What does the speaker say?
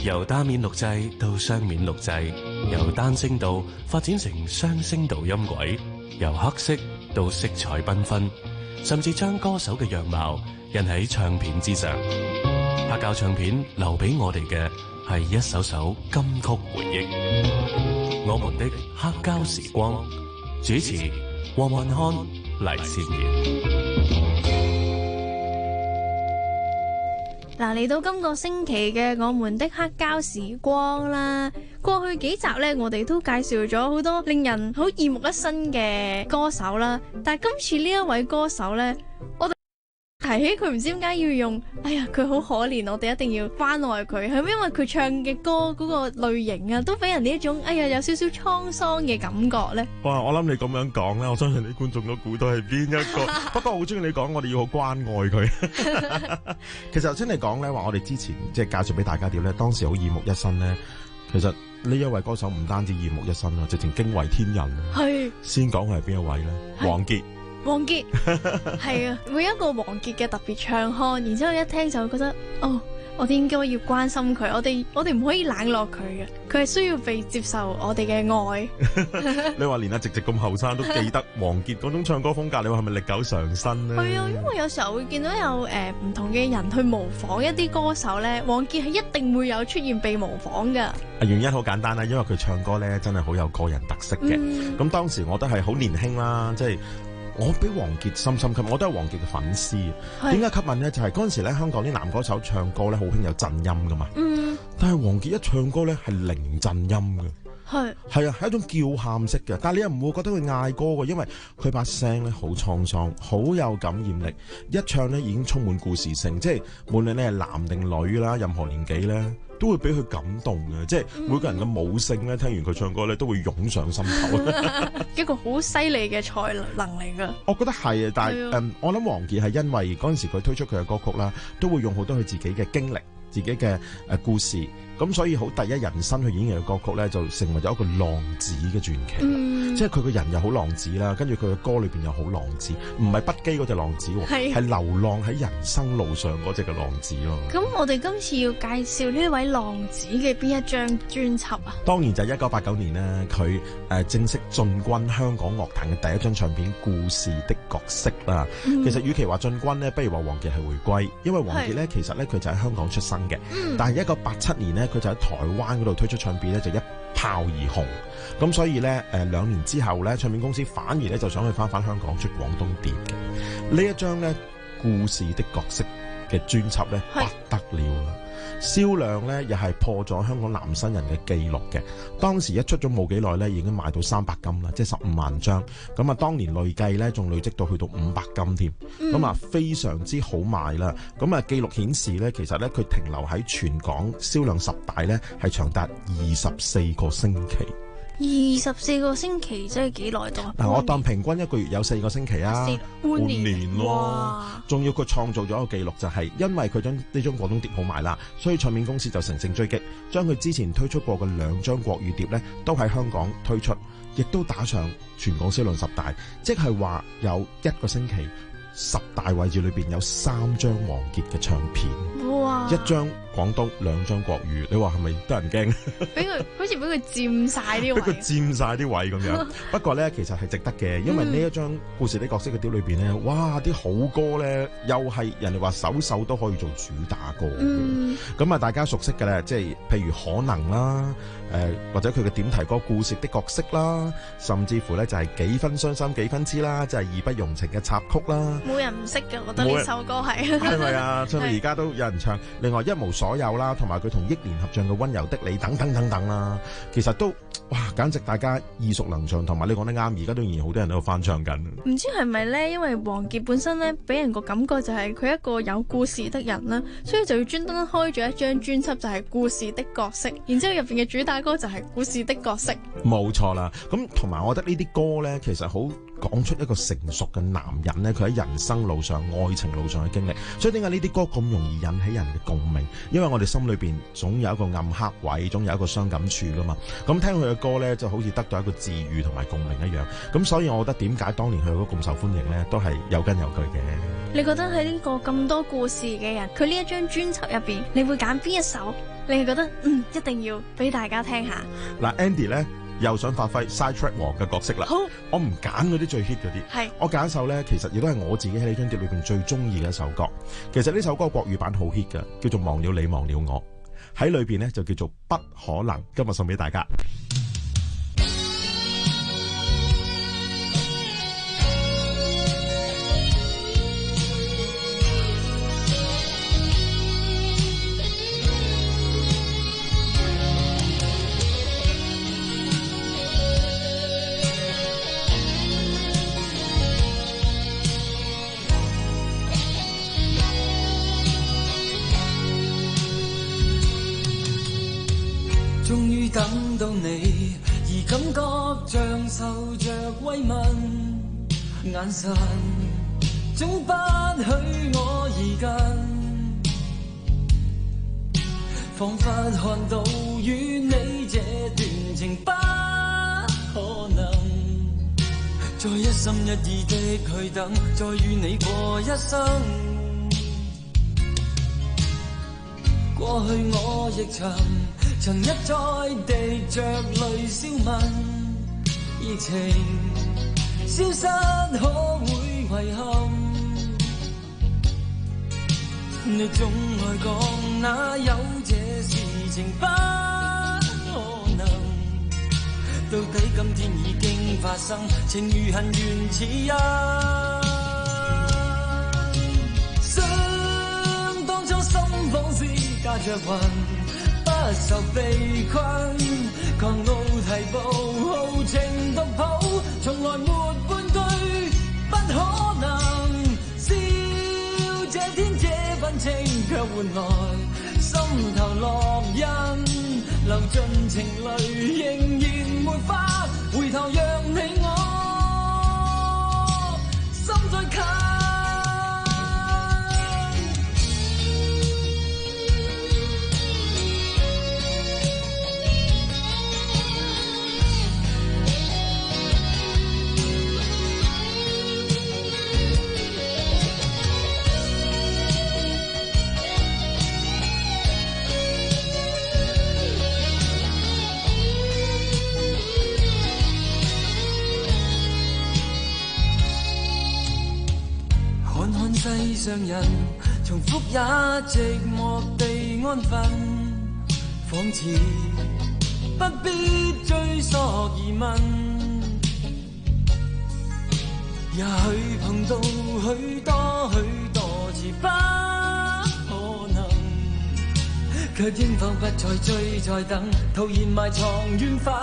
由單面錄製到雙面錄製，由單聲道發展成雙聲道音軌，由黑色到色彩繽紛，甚至將歌手嘅樣貌印喺唱片之上。黑膠唱片留俾我哋嘅係一首首金曲回憶。我們的黑膠時光，主持黃雲漢、黎善言。嗱，嚟到今個星期嘅我們的黑膠時光啦，過去幾集呢，我哋都介紹咗好多令人好耳目一新嘅歌手啦。但係今次呢一位歌手呢，我哋提起佢唔知點解要用，哎呀佢好可憐，我哋一定要關愛佢，係咪因為佢唱嘅歌嗰個類型啊，都俾人呢一種哎呀有少少滄桑嘅感覺呢？哇！我諗你咁樣講咧，我相信你觀眾都估到係邊一個。不過我好中意你講，我哋要好關愛佢。其實頭先你講咧，話我哋之前即係介紹俾大家點咧，當時好耳目一新咧。其實呢一位歌手唔單止耳目一新啦，直情驚為天人。係先講佢係邊一位咧？王傑。王傑係啊，每一個王傑嘅特別唱腔，然之後一聽就會覺得，哦，我哋應該要關心佢，我哋唔可以冷落佢嘅，佢係需要被接受我哋嘅愛。你話連阿直直咁後生都記得王傑嗰種唱歌風格，你話係咪歷久常新咧？係啊，因為有時候會見到有唔同嘅人去模仿一啲歌手咧，王傑係一定會有出現被模仿噶。原因好簡單啦，因為佢唱歌咧真係好有個人特色嘅。咁當時我都係好年輕啦，即係。我俾王傑深深吸引，我都係王傑嘅粉絲。點解吸引呢？就係嗰陣時咧，香港啲男歌手唱歌咧，好興有震音噶嘛。但係王傑一唱歌咧，係零震音嘅。係啊，係一種叫喊式嘅。但係你又唔會覺得佢嗌歌嘅，因為佢把聲咧好滄桑，好有感染力。一唱咧已經充滿故事性，即係無論你係男定女啦，任何年紀咧，都會俾佢感動嘅。即係每個人嘅母性咧，聽完佢唱歌咧，都會湧上心頭。一個好犀利嘅才能嚟㗎。我覺得係啊，但係我諗王傑係因為嗰陣時佢推出佢嘅歌曲啦，都會用好多佢自己嘅經歷、自己嘅故事，咁所以好第一人身去演繹嘅歌曲咧，就成為咗一個浪子嘅傳奇。即係佢個人又好浪子啦，跟住佢嘅歌裏邊又好浪子，唔係不羈嗰隻浪子，係流浪喺人生路上嗰隻嘅浪子咯。咁我哋今次要介紹呢位浪子嘅邊一張專輯啊？當然就係1989年呢，佢正式進軍香港樂壇嘅第一張唱片《故事的角色》啦。其實與其話進軍呢，不如話王傑係回歸，因為王傑呢，其實呢，佢就喺香港出生嘅，但係1987年呢，佢就喺台灣嗰度推出唱片呢，就一炮而紅。咁所以咧，2年之後咧，唱片公司反而咧就想去翻香港出廣東碟嘅。呢一張咧故事的角色嘅專輯咧不得了啦，銷量咧又係破咗香港男新人嘅記錄嘅。當時一出咗冇幾耐咧，已經賣到300金啦，即係15萬張。咁啊，當年累計咧仲累積到去到500金添。咁啊，非常之好賣啦。咁啊，記錄顯示咧，其實咧佢停留喺全港銷量10大咧係長達24個星期。24個星期即係幾耐到？嗱，我當平均一個月有4個星期啊，半年咯。仲要佢創造咗一個記錄，就係因為佢將呢張廣東碟好賣啦，所以唱片公司就乘勝追擊，將佢之前推出過嘅2張國語碟呢，都喺香港推出，亦都打上全港銷量10大，即係話有1個星期10大位置裏邊有3張王傑嘅唱片。哇！1張廣東，2張國語，你話係咪得人驚？俾佢好似俾佢佔晒啲位，俾佢佔晒啲位咁樣。不過咧，其實係值得嘅，因為呢一張故事的角色嘅碟裏邊咧，哇！啲好歌咧，又係人哋話首首都可以做主打歌。咁啊，大家熟悉嘅咧，即係譬如可能啦，或者佢嘅點題歌故事的角色啦，甚至乎咧就係幾分傷心幾分痴啦，即係義不容情嘅插曲啦。冇人唔識嘅，我覺得呢首歌係。係咪啊？唱到而家都有人唱。另外一無所有啦，同埋佢同憶蓮合唱嘅溫柔的你等等等等啦，其實都哇簡直大家耳熟能詳，同埋你講得啱，而家都仍然好多人喺度翻唱緊。唔知係咪咧？因為王傑本身咧俾人個感覺就係佢一個有故事的人啦，所以就要專登開咗一張專輯就係故事的角色，然之後入邊嘅主打歌就係故事的角色。冇錯啦，咁同埋我覺得呢啲歌咧其實好講出一個成熟嘅男人咧，佢喺人生路上、愛情路上嘅經歷。所以點解呢啲歌咁容易引起人嘅共鳴？因為我哋心裏邊總有一個暗黑位，總有一個傷感處噶嘛。咁聽佢嘅歌咧，就好似得到一個治愈同埋共鳴一樣。咁所以我覺得點解當年佢嘅歌咁受歡迎咧，都係有根有據嘅。你覺得喺呢個咁多故事嘅人，佢呢一張專輯入邊，你會揀邊一首？你係覺得一定要俾大家聽下？嗱，Andy 咧又想發揮 side track 王嘅角色啦。好，我唔揀嗰啲最 hit 嗰啲，係我揀一首咧，其實亦都係我自己喺呢張碟裏邊最中意嘅一首歌。其實呢首歌國語版好 hit 㗎，叫做《忘了你忘了我》，喺裏邊咧就叫做不可能。今日送俾大家。終於等到你，而感覺像受着慰問，眼神總不許我移近，彷彿看到與你這段情不可能，再一心一意的去等，再與你過一生。過去我亦曾一再地着淚消泯，熱情消失可會遺憾？你總愛講哪有這事情不可能？到底今天已經發生，情如恨緣似一。想當初心仿似駕着雲，不受被困，狂怒提步，豪情獨抱，從來沒半句不可能。笑這天這份情，卻換來心頭烙印，流盡情淚，仍然沒法回頭，讓你我心再近。世上人重複也寂寞地安分，仿似不必追溯疑問。也許碰到許多次不可能，卻應否不再追再等，徒然埋藏緣分。